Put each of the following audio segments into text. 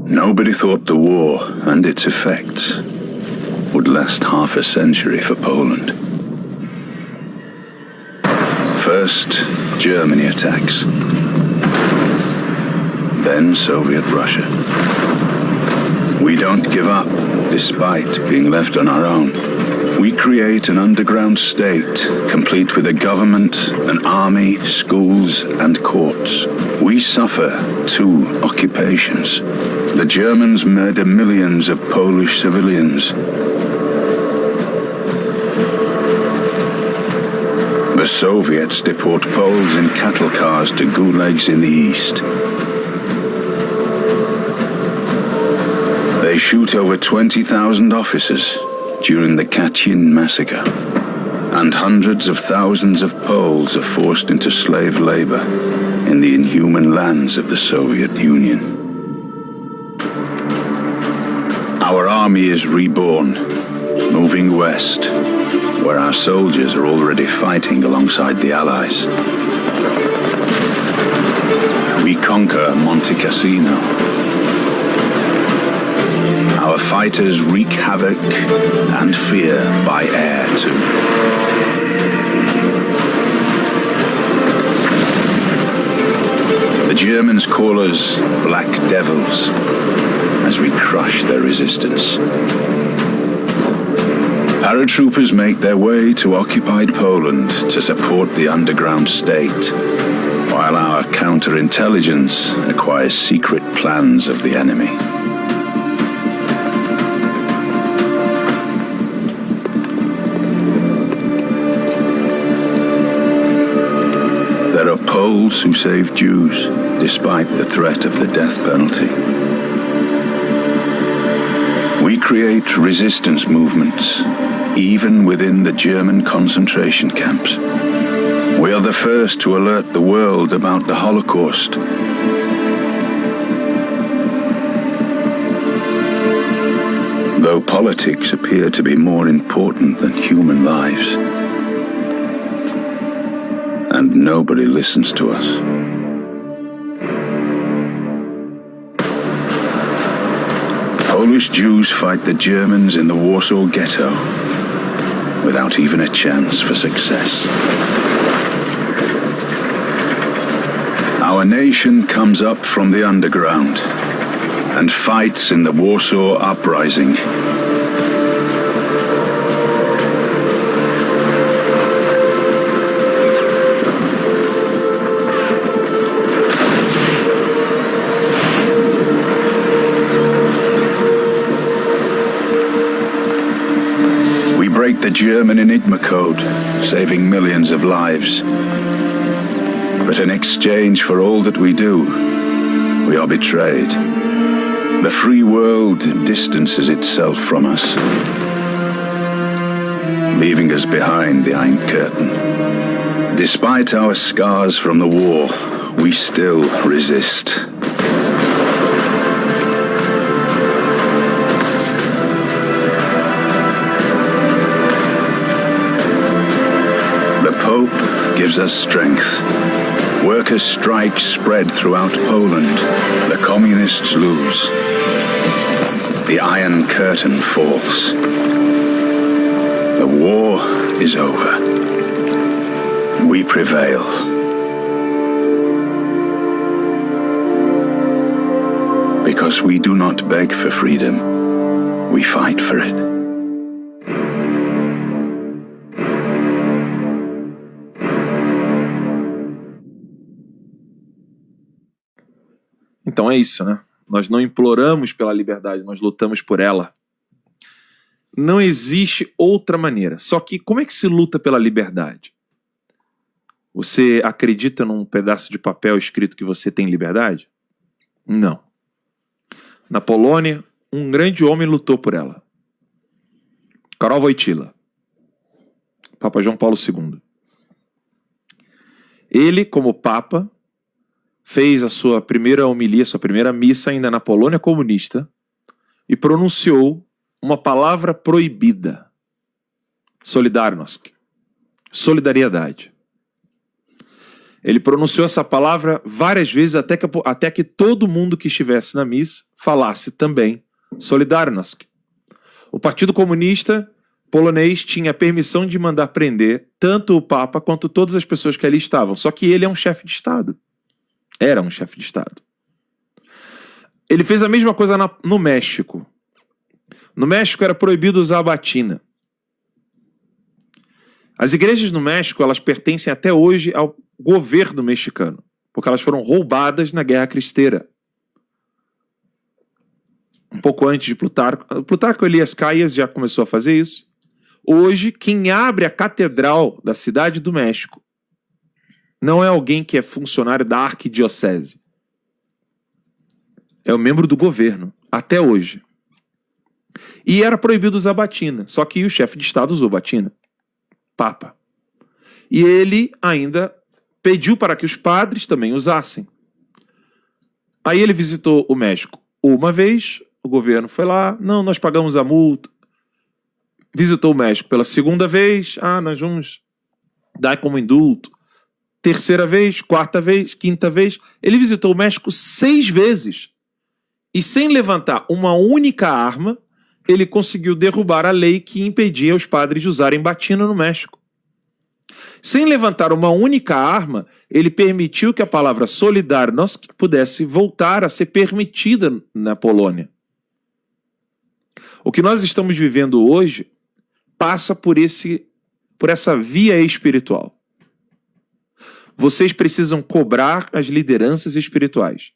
Nobody thought the war and its effects would last half a century for Poland. First, Germany attacks. Then Soviet Russia. We don't give up, despite being left on our own. We create an underground state, complete with a government, an army, schools, and courts. We suffer 2 occupations. The Germans murder millions of Polish civilians. The Soviets deport Poles in cattle cars to gulags in the east. They shoot over 20,000 officers during the Katyn massacre, and hundreds of thousands of Poles are forced into slave labor in the inhuman lands of the Soviet Union. Our army is reborn, moving west, where our soldiers are already fighting alongside the Allies. We conquer Monte Cassino. Our fighters wreak havoc and fear by air, too. The Germans call us Black Devils as we crush their resistance. Paratroopers make their way to occupied Poland to support the underground state, while our counterintelligence acquires secret plans of the enemy. There are Poles who save Jews, despite the threat of the death penalty. We create resistance movements, even within the German concentration camps. We are the first to alert the world about the Holocaust. Though politics appear to be more important than human lives, and nobody listens to us. Polish Jews fight the Germans in the Warsaw Ghetto without even a chance for success. Our nation comes up from the underground and fights in the Warsaw Uprising. Break the German Enigma code, saving millions of lives. But in exchange for all that we do, we are betrayed. The free world distances itself from us, leaving us behind the Iron Curtain. Despite our scars from the war, we still resist. Hope gives us strength. Workers' strikes spread throughout Poland. The communists lose. The Iron Curtain falls. The war is over. We prevail. Because we do not beg for freedom, we fight for it. Então é isso, né? Nós não imploramos pela liberdade, nós lutamos por ela. Não existe outra maneira. Só que como é que se luta pela liberdade? Você acredita num pedaço de papel escrito que você tem liberdade? Não. Na Polônia, um grande homem lutou por ela. Karol Wojtyła, Papa João Paulo II. Ele, como Papa, fez a sua primeira homilia, sua primeira missa ainda na Polônia comunista e pronunciou uma palavra proibida. Solidarność. Solidariedade. Ele pronunciou essa palavra várias vezes até que todo mundo que estivesse na missa falasse também Solidarność. O Partido Comunista polonês tinha permissão de mandar prender tanto o Papa quanto todas as pessoas que ali estavam. Só que ele é um chefe de Estado. Era um chefe de Estado. Ele fez a mesma coisa no México. No México era proibido usar a batina. As igrejas no México, elas pertencem até hoje ao governo mexicano, porque elas foram roubadas na Guerra Cristera. Um pouco antes de Plutarco Elias Calles já começou a fazer isso. Hoje, quem abre a catedral da cidade do México não é alguém que é funcionário da arquidiocese. É um membro do governo, até hoje. E era proibido usar batina, só que o chefe de Estado usou batina. Papa. E ele ainda pediu para que os padres também usassem. Aí ele visitou o México uma vez, o governo foi lá, não, nós pagamos a multa. Visitou o México pela segunda vez, nós vamos dar como indulto. Terceira vez, quarta vez, quinta vez. Ele visitou o México 6 vezes. E sem levantar uma única arma, ele conseguiu derrubar a lei que impedia os padres de usarem batina no México. Sem levantar uma única arma, ele permitiu que a palavra Solidarność pudesse voltar a ser permitida na Polônia. O que nós estamos vivendo hoje passa por essa via espiritual. Vocês precisam cobrar as lideranças espirituais.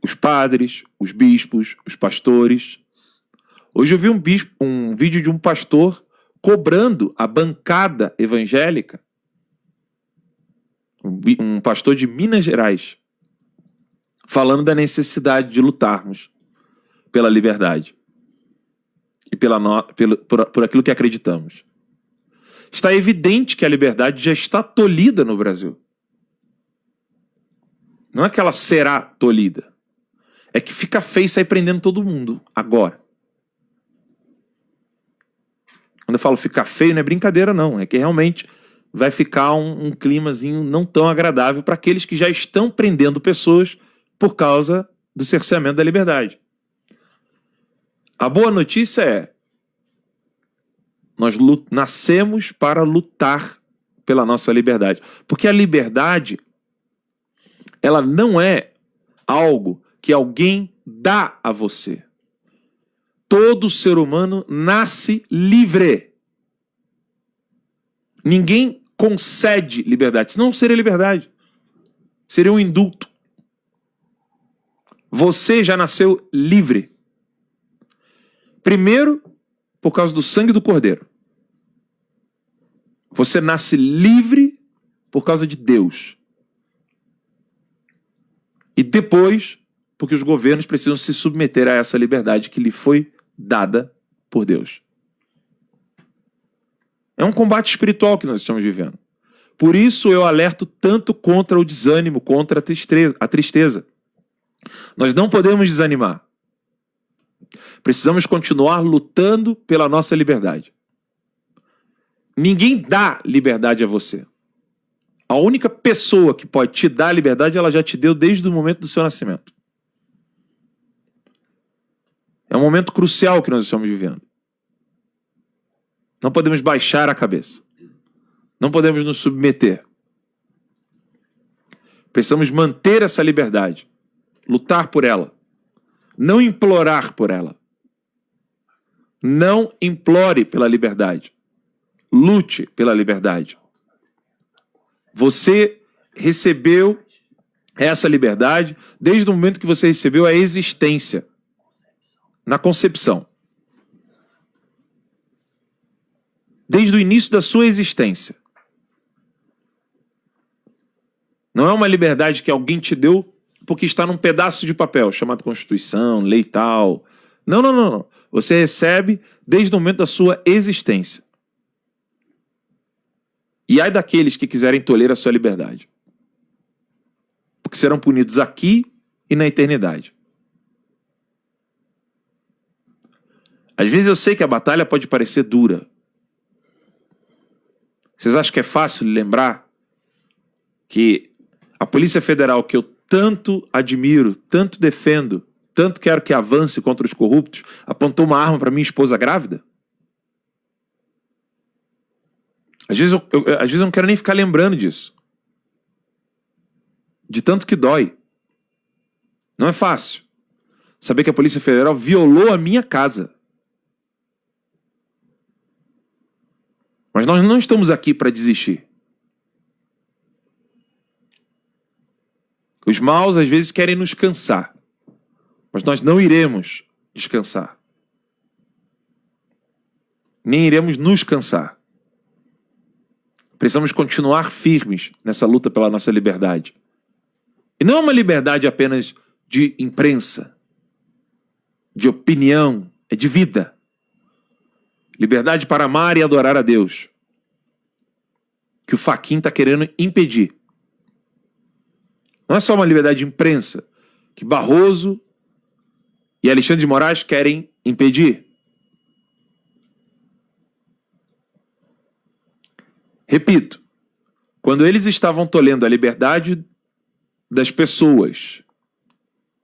Os padres, os bispos, os pastores. Hoje eu vi um vídeo de um pastor cobrando a bancada evangélica, um pastor de Minas Gerais, falando da necessidade de lutarmos pela liberdade e por aquilo que acreditamos. Está evidente que a liberdade já está tolhida no Brasil. Não é que ela será tolhida. É que fica feio sair prendendo todo mundo, agora. Quando eu falo ficar feio, não é brincadeira não. É que realmente vai ficar um climazinho não tão agradável para aqueles que já estão prendendo pessoas por causa do cerceamento da liberdade. A boa notícia é: nós nascemos para lutar pela nossa liberdade. Porque a liberdade, ela não é algo que alguém dá a você. Todo ser humano nasce livre. Ninguém concede liberdade. Senão seria liberdade. Seria um indulto. Você já nasceu livre. Primeiro, por causa do sangue do Cordeiro. Você nasce livre por causa de Deus. E depois, porque os governos precisam se submeter a essa liberdade que lhe foi dada por Deus. É um combate espiritual que nós estamos vivendo. Por isso eu alerto tanto contra o desânimo, contra a tristeza. Nós não podemos desanimar. Precisamos continuar lutando pela nossa liberdade. Ninguém dá liberdade a você. A única pessoa que pode te dar liberdade, ela já te deu desde o momento do seu nascimento. É um momento crucial que nós estamos vivendo. Não podemos baixar a cabeça. Não podemos nos submeter. Precisamos manter essa liberdade. Lutar por ela. Não implorar por ela. Não implore pela liberdade. Lute pela liberdade. Você recebeu essa liberdade desde o momento que você recebeu a existência. Na concepção. Desde o início da sua existência. Não é uma liberdade que alguém te deu porque está num pedaço de papel chamado Constituição, lei tal. Não, não, não, não. Você recebe desde o momento da sua existência. E ai daqueles que quiserem tolher a sua liberdade. Porque serão punidos aqui e na eternidade. Às vezes eu sei que a batalha pode parecer dura. Vocês acham que é fácil lembrar que a Polícia Federal, que eu tanto admiro, tanto defendo, tanto quero que avance contra os corruptos, apontou uma arma para minha esposa grávida? Às vezes eu não quero nem ficar lembrando disso. De tanto que dói. Não é fácil saber que a Polícia Federal violou a minha casa. Mas nós não estamos aqui para desistir. Os maus às vezes querem nos cansar, mas nós não iremos descansar. Nem iremos nos cansar. Precisamos continuar firmes nessa luta pela nossa liberdade. E não é uma liberdade apenas de imprensa, de opinião, é de vida. Liberdade para amar e adorar a Deus, que o Fachin está querendo impedir. Não é só uma liberdade de imprensa, que Barroso e Alexandre de Moraes querem impedir. Repito, quando eles estavam tolhendo a liberdade das pessoas,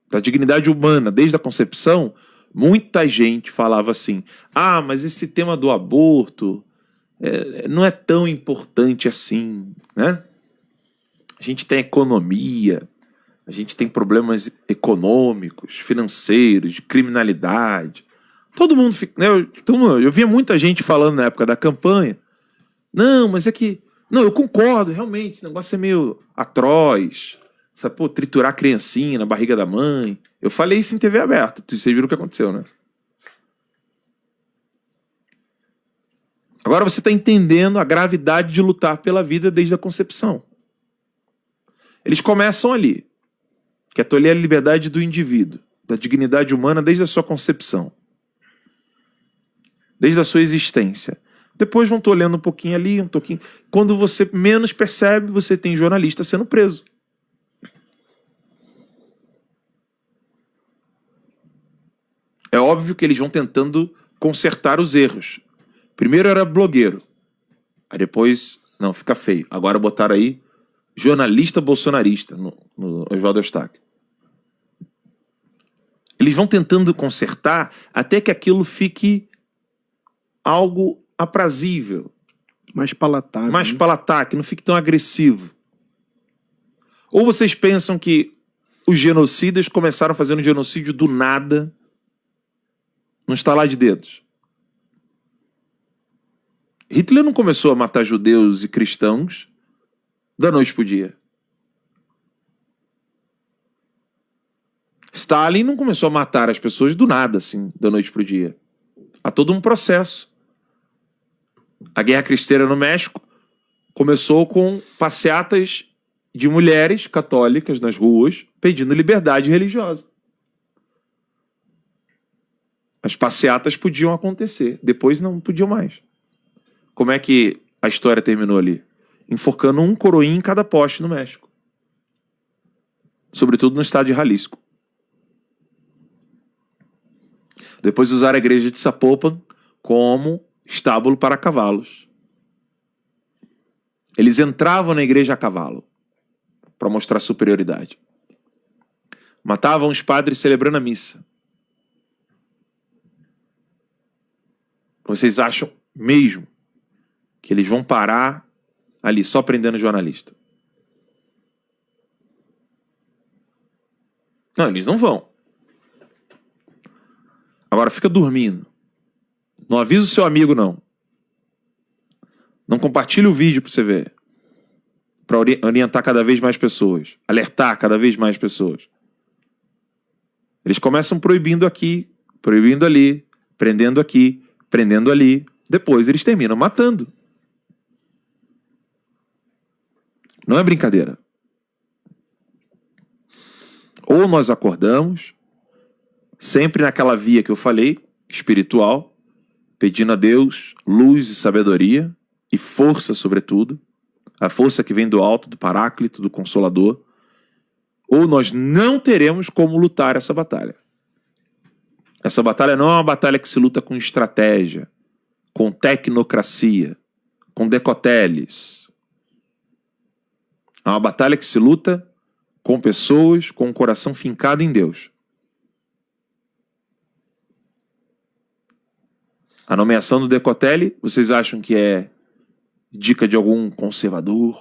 da dignidade humana desde a concepção, muita gente falava assim: ah, mas esse tema do aborto não é tão importante assim, né? A gente tem economia, a gente tem problemas econômicos, financeiros, de criminalidade. Todo mundo fica, né? Eu via muita gente falando na época da campanha: não, mas é que... Não, eu concordo, realmente, esse negócio é meio atroz. Sabe, pô, triturar a criancinha na barriga da mãe. Eu falei isso em TV aberta, vocês viram o que aconteceu, né? Agora você está entendendo a gravidade de lutar pela vida desde a concepção. Eles começam ali, que é tolher a liberdade do indivíduo, da dignidade humana desde a sua concepção, desde a sua existência. Depois vão tolhendo um pouquinho ali, um pouquinho. Quando você menos percebe, você tem jornalista sendo preso. É óbvio que eles vão tentando consertar os erros. Primeiro era blogueiro. Aí depois, não, fica feio. Agora botaram aí jornalista bolsonarista no Oswaldo Eustáquio. Eles vão tentando consertar até que aquilo fique algo aprazível. Mais palatável. Mais palatável, que não fique tão agressivo. Ou vocês pensam que os genocidas começaram fazendo genocídio do nada, num estalar de dedos? Hitler não começou a matar judeus e cristãos da noite pro dia. Stalin não começou a matar as pessoas do nada, assim, da noite pro dia. Há todo um processo. A Guerra Cristera no México começou com passeatas de mulheres católicas nas ruas pedindo liberdade religiosa. As passeatas podiam acontecer, depois não podiam mais. Como é que a história terminou ali? Enforcando um coroinha em cada poste no México. Sobretudo no estado de Jalisco. Depois usaram a igreja de Zapopan como estábulo para cavalos. Eles entravam na igreja a cavalo para mostrar superioridade. Matavam os padres celebrando a missa. Vocês acham mesmo que eles vão parar ali só prendendo jornalista? Não, eles não vão. Agora fica dormindo. Não avisa o seu amigo, não. Não compartilhe o vídeo para você ver. Para orientar cada vez mais pessoas. Alertar cada vez mais pessoas. Eles começam proibindo aqui, proibindo ali, prendendo aqui, prendendo ali. Depois eles terminam matando. Não é brincadeira. Ou nós acordamos, sempre naquela via que eu falei, espiritual, pedindo a Deus luz e sabedoria e força, sobretudo, a força que vem do alto, do Paráclito, do Consolador, ou nós não teremos como lutar essa batalha. Essa batalha não é uma batalha que se luta com estratégia, com tecnocracia, com decoteles. É uma batalha que se luta com pessoas com o coração fincado em Deus. A nomeação do Decotelli, vocês acham que é dica de algum conservador?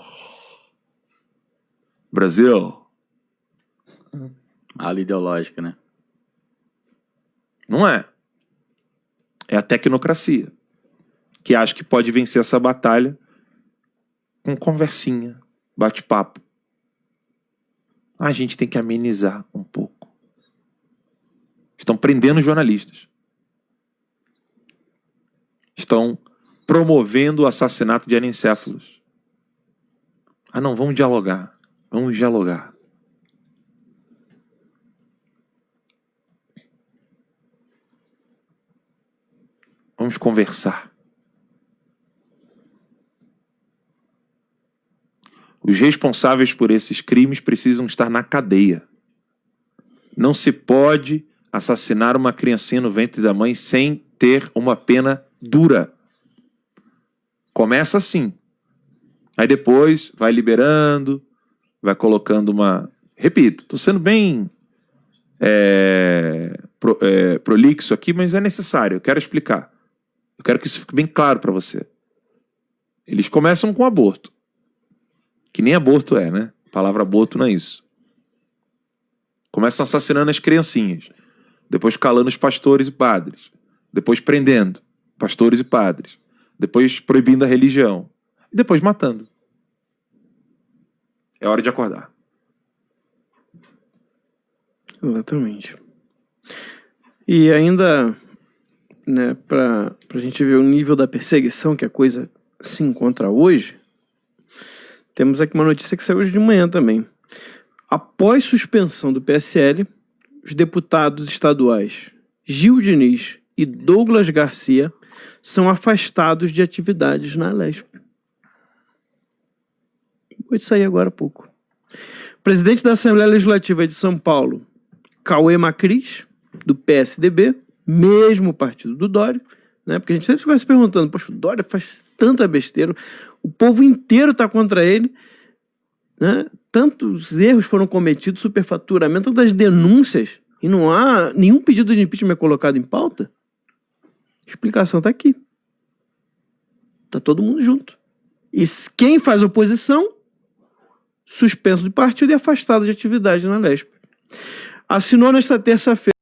Brasil? Ala ideológica, né? Não é. É a tecnocracia, que acha que pode vencer essa batalha com conversinha, bate-papo. A gente tem que amenizar um pouco. Estão prendendo jornalistas. Estão promovendo o assassinato de anencéfalos. Ah, não, vamos dialogar. Vamos dialogar. Vamos conversar. Os responsáveis por esses crimes precisam estar na cadeia. Não se pode assassinar uma criancinha no ventre da mãe sem ter uma pena dura. Começa assim. Aí depois vai liberando, vai colocando uma... Repito, estou sendo bem prolixo aqui, mas é necessário. Eu quero explicar. Eu quero que isso fique bem claro para você. Eles começam com aborto. Que nem aborto é, né? A palavra aborto não é isso. Começam assassinando as criancinhas. Depois calando os pastores e padres. Depois prendendo pastores e padres. Depois proibindo a religião. E depois matando. É hora de acordar. Exatamente. E ainda, né, pra gente ver o nível da perseguição que a coisa se encontra hoje, temos aqui uma notícia que saiu hoje de manhã também. Após suspensão do PSL, os deputados estaduais Gil Diniz e Douglas Garcia são afastados de atividades na Lesp. Vou sair agora há pouco. O presidente da Assembleia Legislativa de São Paulo, Cauê Macris, do PSDB, mesmo partido do Dória, né? Porque a gente sempre fica se perguntando, poxa, o Dória faz tanta besteira, o povo inteiro está contra ele, né? Tantos erros foram cometidos, superfaturamento, tantas denúncias, e não há nenhum pedido de impeachment colocado em pauta. A explicação está aqui. Está todo mundo junto. E quem faz oposição, suspenso de partido e afastado de atividade na Lesp. Assinou nesta terça-feira